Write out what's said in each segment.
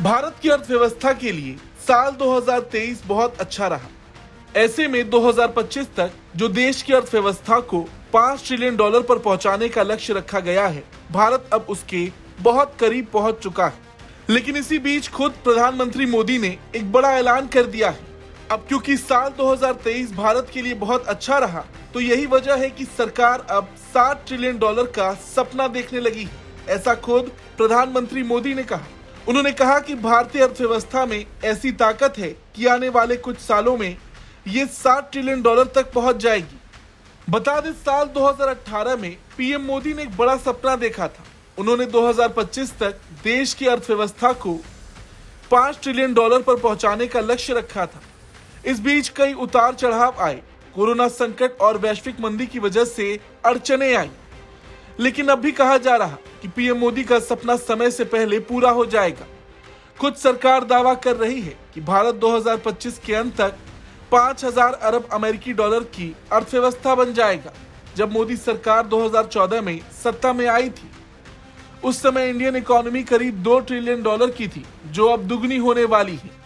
भारत की अर्थव्यवस्था के लिए साल 2023 बहुत अच्छा रहा। ऐसे में 2025 तक जो देश की अर्थव्यवस्था को $5 ट्रिलियन पर पहुंचाने का लक्ष्य रखा गया है, भारत अब उसके बहुत करीब पहुंच चुका है। लेकिन इसी बीच खुद प्रधानमंत्री मोदी ने एक बड़ा ऐलान कर दिया है। अब क्योंकि साल 2023 भारत के लिए बहुत अच्छा रहा, तो यही वजह है कि सरकार अब $7 ट्रिलियन का सपना देखने लगी है। ऐसा खुद प्रधानमंत्री मोदी ने कहा। उन्होंने कहा कि भारतीय अर्थव्यवस्था में ऐसी ताकत है कि आने वाले कुछ सालों में ये $7 ट्रिलियन तक पहुंच जाएगी। बता दें, साल 2018 में पीएम मोदी ने एक बड़ा सपना देखा था। उन्होंने 2025 तक देश की अर्थव्यवस्था को $5 ट्रिलियन पर पहुंचाने का लक्ष्य रखा था। इस बीच कई उतार चढ़ाव आए। कोरोना संकट और वैश्विक मंदी की वजह से अड़चने आई, लेकिन अब भी कहा जा रहा कि पीएम मोदी का सपना समय से पहले पूरा हो जाएगा। खुद सरकार दावा कर रही है कि भारत 2025 के अंत तक 5,000 अरब अमेरिकी डॉलर की अर्थव्यवस्था बन जाएगा। जब मोदी सरकार 2014 में सत्ता में आई थी, उस समय इंडियन इकोनॉमी करीब $2 ट्रिलियन की थी, जो अब दुगनी होने वाली है।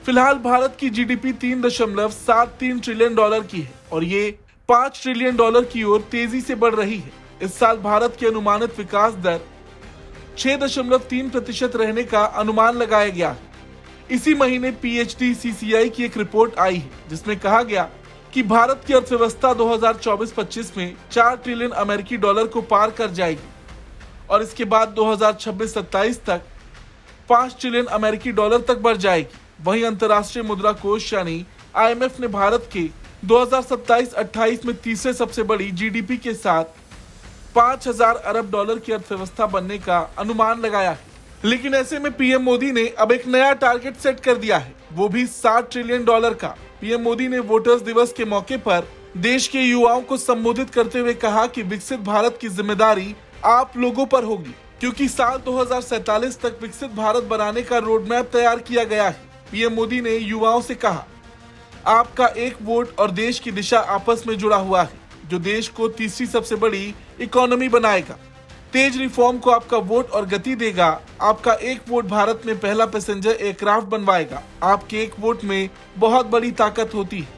फिलहाल भारत की जीडीपी $3.73 ट्रिलियन की है और ये $5 ट्रिलियन की ओर तेजी से बढ़ रही है। इस साल भारत की अनुमानित विकास दर 6.3% रहने का अनुमान लगाया गया है। इसी महीने PHD-CCI की एक रिपोर्ट आई है, जिसमें कहा गया कि भारत की अर्थव्यवस्था 2024-25 में $4 ट्रिलियन अमेरिकी डॉलर को पार कर जाएगी और इसके बाद 2026-27 तक $5 ट्रिलियन अमेरिकी डॉलर तक बढ़ जाएगी। वहीं अंतर्राष्ट्रीय मुद्रा कोष यानी IMF ने भारत के 2027-28 में तीसरे सबसे बड़ी जीडीपी के साथ 5,000 अरब डॉलर की अर्थव्यवस्था बनने का अनुमान लगाया है। लेकिन ऐसे में पीएम मोदी ने अब एक नया टारगेट सेट कर दिया है, वो भी $7 ट्रिलियन का। पीएम मोदी ने वोटर्स दिवस के मौके पर देश के युवाओं को संबोधित करते हुए कहा कि विकसित भारत की जिम्मेदारी आप लोगों पर होगी, क्योंकि साल 2047 तक विकसित भारत बनाने का रोड मैप तैयार किया गया है। पीएम मोदी ने युवाओं से कहा, आपका एक वोट और देश की दिशा आपस में जुड़ा हुआ है, जो देश को तीसरी सबसे बड़ी इकोनॉमी बनाएगा। तेज रिफॉर्म को आपका वोट और गति देगा। आपका एक वोट भारत में पहला पैसेंजर एयरक्राफ्ट बनवाएगा। आपके एक वोट में बहुत बड़ी ताकत होती है।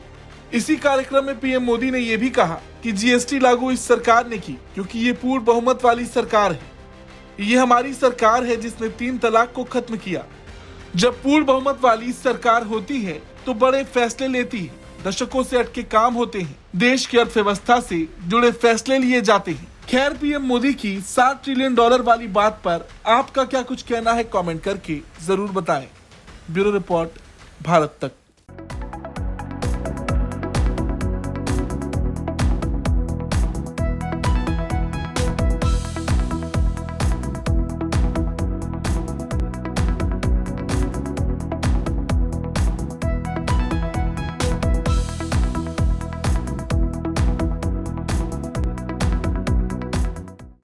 इसी कार्यक्रम में पीएम मोदी ने यह भी कहा कि जीएसटी लागू इस सरकार ने की, क्योंकि ये पूर्ण बहुमत वाली सरकार है। ये हमारी सरकार है जिसने 3 तलाक को खत्म किया। जब पूर्ण बहुमत वाली सरकार होती है तो बड़े फैसले लेती है, दशकों से अटके काम होते हैं, देश की अर्थव्यवस्था से जुड़े फैसले लिए जाते हैं। खैर, पीएम मोदी की $7 ट्रिलियन वाली बात पर आपका क्या कुछ कहना है, कमेंट करके जरूर बताएं। ब्यूरो रिपोर्ट, भारत तक।